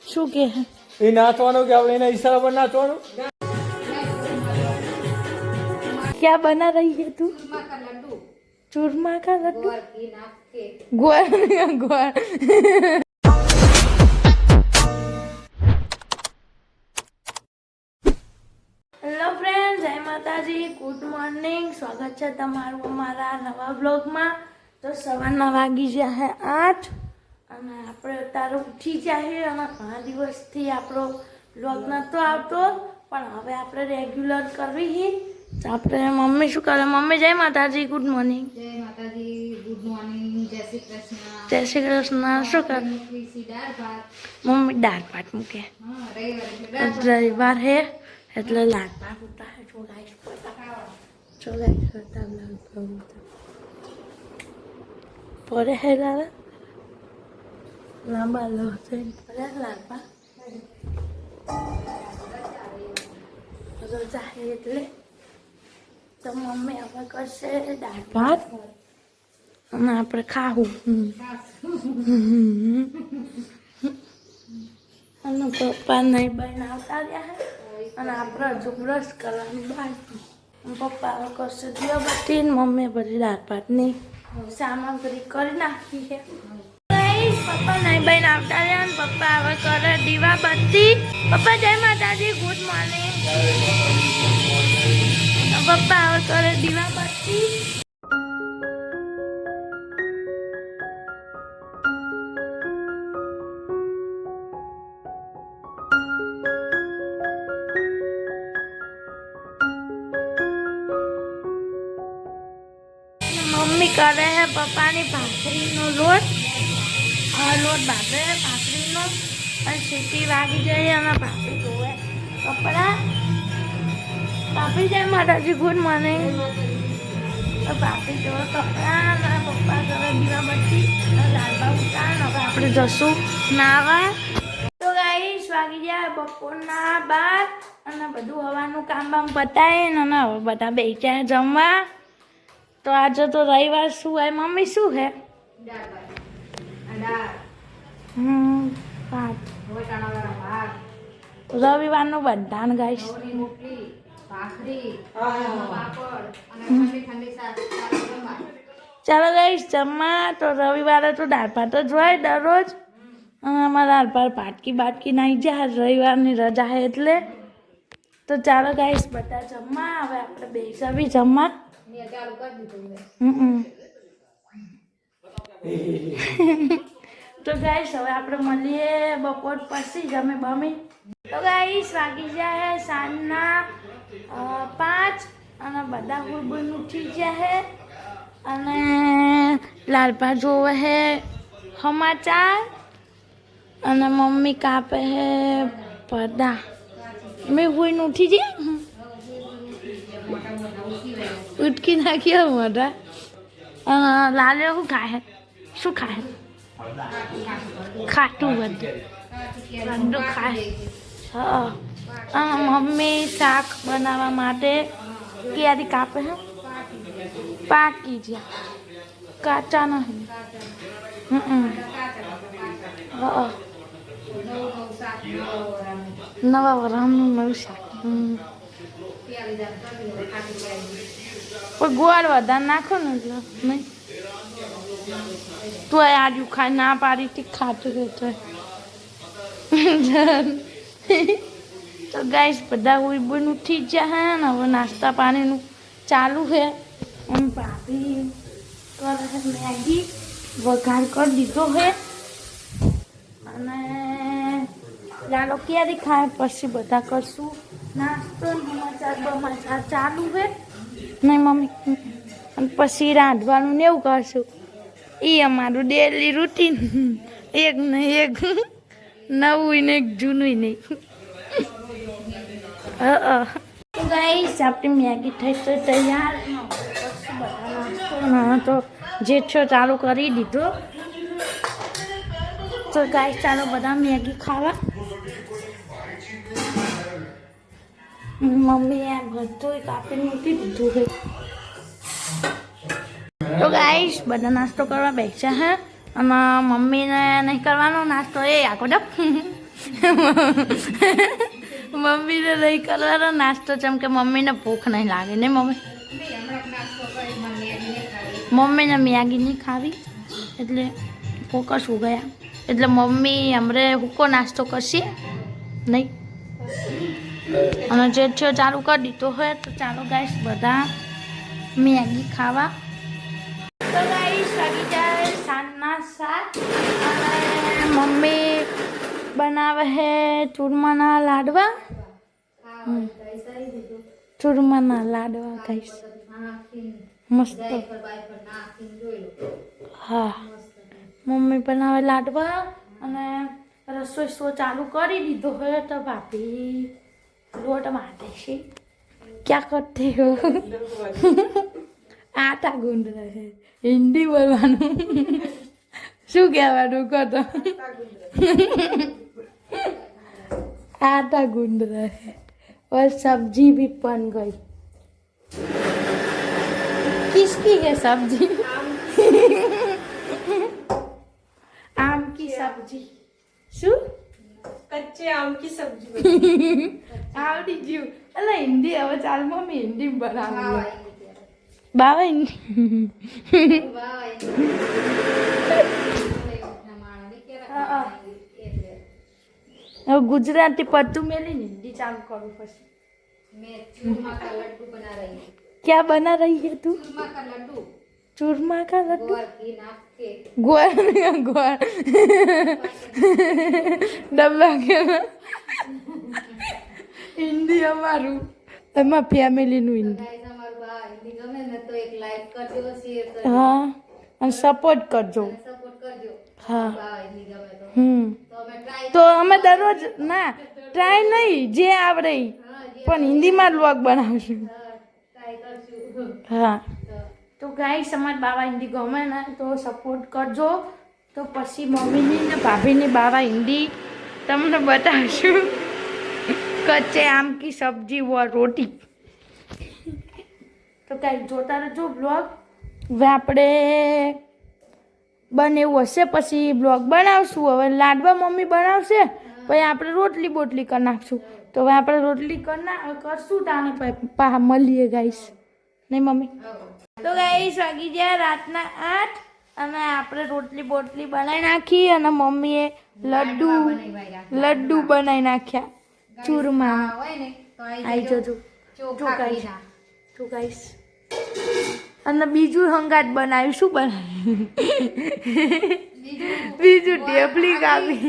શું કે એ નાચવાનું કે આપણે એના ઈશારા પર નાચવાનું. क्या बना रही है तू? चूरमा का लड्डू. ग्वार ग्वार. હેલો ફ્રેન્ડ, જય માતાજી, ગુડ મોર્નિંગ. સ્વાગત છે તમારું અમારા નવા બ્લોગમાં. તો સવારના વાગી ગયા છે 8 અને આપણે અત્યારે ઉઠી જાય અને ઘણા દિવસથી આપણો બ્લોગ નહોતો આવતો, પણ હવે આપણે રેગ્યુલર કરવી. તો આપણે મમ્મી શું કરે? મમ્મી જય માતાજી, ગુડ મોર્નિંગ. જય માતાજી, ગુડ મોર્નિંગ, જય શ્રી કૃષ્ણ. જય શ્રી કૃષ્ણ. શું કરે મમ્મી? દાળ ભાત મૂકે. રવિવાર હે એટલે દાળ ભાત ઉતા હે. પડે હે દાદા લાંબા લો પડે લાંબા રજા હે એટલે તો મમ્મી હવે કરશે દાળ ભાત અને આપણે ખાવું. અને પપ્પા નહીં બહેન આવતા રહ્યા અને આપણે હજુ બ્રશ કરવાની બાકી. પપ્પા હવે કરશે દીવાબત્તી ને મમ્મી બધી દાળ ભાતની સામગ્રી કરી નાખી છે. પપ્પા નહીં બહેન આવતા રહ્યા ને પપ્પા હવે કરે દીવાબત્તી. પપ્પા જય માતાજી, ગુડ મોર્નિંગ. પપ્પા હવે કરે દીવાબત્તી. મમ્મી કરે હે પપ્પાની ભાખરીનો લોટ. લોટ બાંધે ભાખરીનો અને સીટી વાગી જાય અને ભાખરી ધોવે કપડા. ભાભી જાય માતાજી, ગુડ મોર્નિંગ. ભાભી ધોવે કપડા અને પપ્પા કરે દીવાબત્તી લાલબા ઉતાર. હવે આપણે જશું નાવા. તો ગાઈસ વાગી જાય બપોરના 12 અને બધું હવાનું કામ બામ પતાય અને હવે બધા બેસ્યા જમવા. તો આજે તો રવિવાર શું હોય મમ્મી? શું હે? ભાત. રવિવારનું બંધાણ ગાઈસ. ચાલો ગાઈસ જમવા. તો રવિવારે તો દાળ ભાત જ હોય દરરોજ. અમારા દાળ ભાત બાટકી નાઈ જાય રવિવારની રજા હે એટલે. તો ચાલો ગાઈસ બધા જમવા. હવે આપણે બેસાવી જમવા. તો ગાઈસ હવે આપણે મળીએ બપોર પછી જમે બમી. તો ગાઈસ વાગી જાય સાંજના 5 અને બધા હુરબુન ઉઠી જાય અને લાલપા જોવે હે સમાચાર અને મમ્મી કાપે હે પડદા. મેં હુઈને ઉઠી જાય ઉટકી નાખ્યો મોટા. લાલે શું ખાય? શું ખાય? ખાટું બધું ખાય. હા મમ્મી શાક બનાવવા માટે ક્યાંથી કાપે હે? પાકી જ્યાં કાચા નહીં. નવા વરામનું નવું શાક. પણ ગોળ વધારે નાખો ને એટલે નહીં. તો આજુ ખાઈ ના પાડી થી ખાતું રહેતો. તો ગાઈસ બધા ઉઈબુન ઉઠી ગયા હે ને હવે નાસ્તા પાણીનું ચાલુ છે. ભાભી કરે મેગી વઘાર કરી દીધો છે અને લાલો ક્યારે ખાય પછી બધા કરશું નાસ્તો. સમાચાર ચાલુ છે નહીં મમ્મી? અને પછી રાંધવાનું ને એવું કરશું. એ અમારું ડેલી રૂટીન. એક ને એક નવું ને એક જૂનું નહીં. ગાઈસ આપણી મેગી થઈ તો તૈયાર. તો જેઠો ચાલુ કરી દીધો. તો ગાઈસ ચાલો બધા મેગી ખાવા. મમ્મીએ બધું કાપી મૂકી દીધું છે. તો ગાઈસ બધા નાસ્તો કરવા બેસ્યા હે અને મમ્મીને નહીં કરવાનો નાસ્તો એ આખો ડપ મમ્મીને નહીં કરવાનો નાસ્તો જેમ કે મમ્મીને ભૂખ નહીં લાગે ને મમ્મી મમ્મીને મેગી નહીં ખાવી એટલે ફોકસ હો ગયા એટલે મમ્મી હમણે હુકો નાસ્તો કરશે નહીં અને જે છે ચાલુ કરી દીધો હોય તો ચાલો ગાઈસ બધા મેગી ખાવા તો ગાઈસ વાગી જાય સાંજના 7 અને મમ્મી બનાવે છે ચૂરમાના લાડવા ચૂરમાના લાડવા ગાઈસ મસ્ત હા મમ્મી બનાવે લાડવા અને રસોઈ શો ચાલુ કરી દીધો હોય તો ભાભી લોટ બાંધે છે ક્યાં કરતી હો આટા ગુંદ રહે હિન્દી બોલવાનું શું કહેવાનું કહો તો आटा गूंद रहे और सब्जी भी बन गई किसकी है सब्जी आम की सब्जी શું कच्चे आम की सब्जी આવડી ગયું એટલે હિન્દી હવે ચાલ મમ્મી હિન્દી બનાવી બાવા હિન્દી હવે ગુજરાતી પડતું મેલીને હિન્દી ચાલુ કરવું પડશે मैं चूरमा का लड्डू बना रही हूँ क्या बना रही है तू चूरमा का लड्डू चूरमा का लड्डू गोर घी नाप के गोर गोर डब्बा के हिंदी અમારું એમાં ફેમિલીનું હિન્દી गाइस हमाરું આ હિન્દી ગમે ને તો એક લાઈક કરજો શેર કરજો હા અને સપોર્ટ કરજો સપોર્ટ કરજો હા આ હિન્દી ગમે તો તો અમે ટ્રાય તો અમે દરરોજ ના ટ્રાય નહીં જે આવડે ઈ. પણ હિન્દીમાં વ્લોગ બનાવશું ટ્રાય કરશું હા તો ગાઈસ અમારા બાવા હિન્દી ગમે ને તો સપોર્ટ કરજો તો પછી મમ્મીની ને ભાભીની બાવા હિન્દી તમને બતાવશું કચ્ચે આમ કી સબ્જી વ રોટી તો કાંઈ જોતા રહેજો બ્લોગ હવે આપણે બને એવું હશે પછી બ્લોગ બનાવશું હવે લાડવા મમ્મી બનાવશે પછી આપણે રોટલી બોટલી કરી નાખશું તો હવે આપણે રોટલી કરશું તાને પા મળીએ ગાઈસ નહીં મમ્મી તો ગાઈસ વાગી ગયા રાતના 8 અને આપણે રોટલી બોટલી બનાવી નાખી અને મમ્મીએ લડ્ડુ બનાવી નાખ્યા ચૂરમા હોય ને તો આવી જજો ચોખા ઘીના તો ગાઈસ અને બીજું હંગાત બનાવ્યું શું બનાવ્યું બીજું ઢેપલી કાપી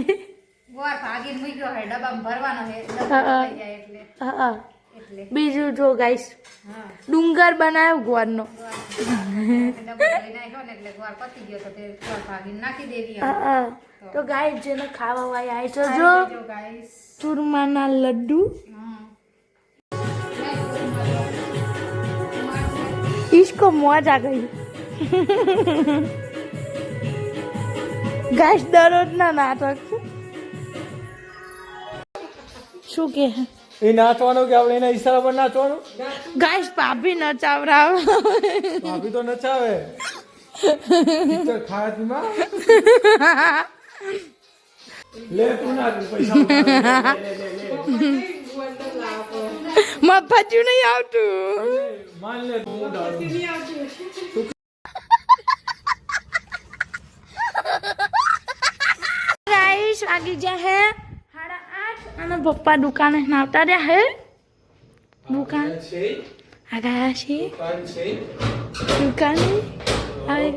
ગોળ ભાગીને મૂક્યો હે ડબ્બામાં ભરવાનો હે ડબ્બો થઈ જાય એટલે હા એટલે બીજું જો ગાઈસ હા ડુંગર બનાવ્યો ગોળનો ડબ્બો લઈ નાખ્યો ને એટલે ગોળ પતી ગયો તો તે ગોળ ભાગીને નાખી દેવી હવે. તો ગાઈસ જેને ખાવા વાય આવી જજો જો ગાઈસ ચૂરમાના લડ્ડુ इसको मौज आ गई गाइस दररोज ना नाटक શું કે એ નાચવાનું કે આપણે એના ઈશારા પર નાચવાનું ગાઈસ ભાભી નચાવરાવ ભાભી તો નચાવે પિક્ચર ખાવાતીમાં લે તું નાચ પૈસા મફતું નહીં આવતું માન લે તું ડાળું ગાઈસ વાગી ગયા હે 8:30 અને પપ્પા દુકાને આવતા રહ્યા હે દુકાન છે આ ગયા છે દુકાન છે દુકાને આવે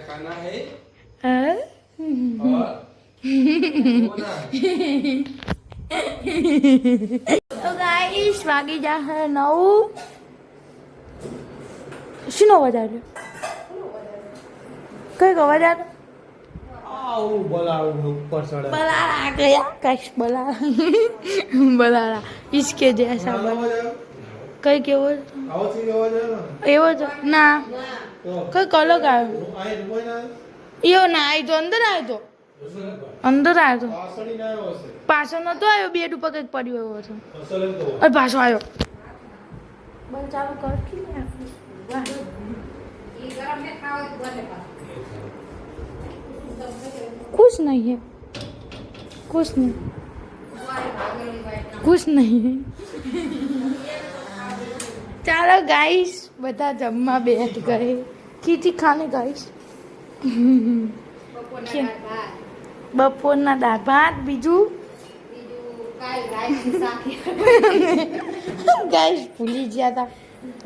ખાના હે હા और તો ગાઈસ વાગી જા હે 9 શીનો અવાજ આવ્યો કઈ અવાજ આવ્યો આવું બોલાવું ઉપર ચડે બલારા ગયા કઈશ બલારા બલારા इसके जैसा बला કઈ કેવો આવો થી અવાજ આવ્યો એવો જ ના તો કઈ કલક આવ્યો આ રૂમો ના એવો ના આવ્યો તો અંદર આવ્યો તો અંદર આવ્યો તો પાસળી ના આવ્યો છે પાછો નતો આવ્યો બેડ ઉપર કંઈક પડ્યો એવો હતો અસલ તો અરે પાછો આવ્યો બંધ ચાલુ કર કે નહીં આપણે વાહ ये गरम में खाओ तो बोले पास कुछ नहीं है कुछ नहीं ગુવારે ભાગેલી વાઈટ कुछ नहीं चलो गाइस બધા જમવા બેઠ ગए खींची खाने गाइस બપોરના દાળ ભાત બપોરના દાળ ભાત બીજું બીજું કાલ રાઈસની શાક ગાઈસ ભૂલી ગયા હતા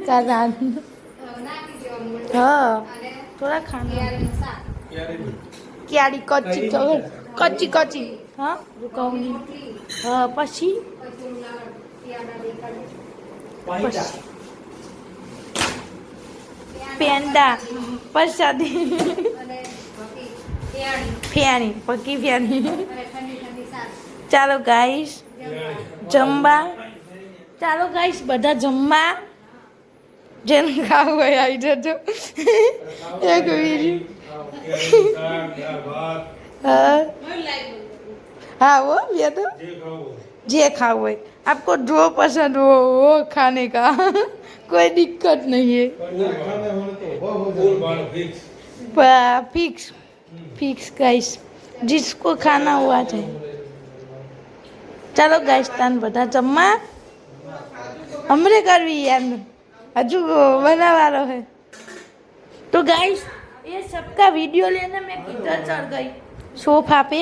કાલ રાત નાખી દેવાનું હા અને થોડા ખાના કેળાનું શાક ક્યારી કચ્ચી કચ્ચી કચ્ચી હા કહું રોટલી હા પછી પછી ઓલા કેળા દેખાડે પાહિતા પેંડા પ્રસાદી અને બાકી કેળાની ફિયાણી પકી ફિયાણી અને ઠંડી ઠંડી શાક ચાલો ગાઈસ જમવા ચાલો ગાઈસ બધા જમવા જેને ખાવું હોય આવી જજો એક મિનિટ હા हाँ वो ये तो जे खाओ है आपको जो पसंद हो वो खाने का कोई दिक्कत नहीं है फिक्स फिक्स गाइस जिसको खाना हुआ है चलो गाइस तान बता जम्मा हमरे करवी यार हजू बनावारो है तो गाइस ये सबका वीडियो लेने में किधर चढ़ गई सोफा पे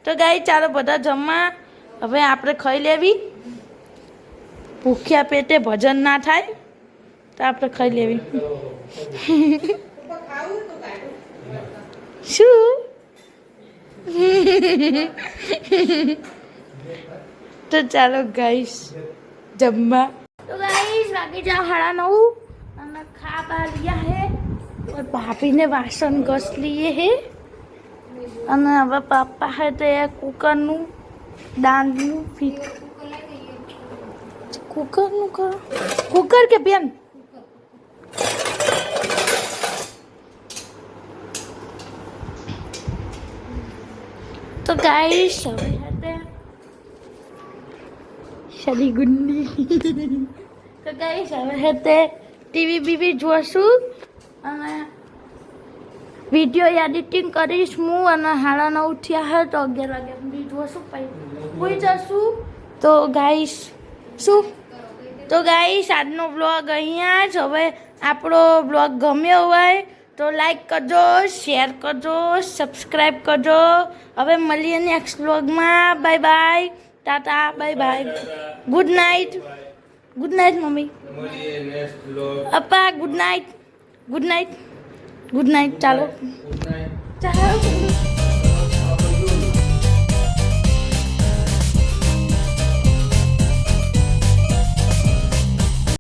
તો ગાઈ ચાલો બધા જમવા હવે આપણે ખાઈ લેવી ભૂખ્યા પેટે ભજન ના થાય તો આપણે ખાઈ લેવી શું તો ચાલો ગાઈસ જમવા તો ગાઈસ વાગી જાઓ 9:30 અને ખાવા लिया है और भाभी ने वासन घस लिए है અને હવે પપ્પા હે તો એ કુકરનું દાળનું ફીટ કુકરનું કરો કુકર કે બેન તો ગાઈસ હવે હતે શરી ગુંડી તો ગાઈસ હવે હતે ટીવી બીવી જોશું અને વિડીયો એડિટિંગ કરીશ હું અને 9:30 થયા હે તો 11 વાગે સુધી જોશું પછી હોઈ જશું તો ગાઈસ શું તો ગાઈસ આજનો બ્લોગ અહીંયા જ હવે આપણો બ્લોગ ગમ્યો હોય તો લાઈક કરજો શેર કરજો સબસ્ક્રાઈબ કરજો હવે મળીએ નેક્સ્ટ બ્લોગમાં bye bye Tata bye bye good night mummy Appa good night ચાલો ચાલો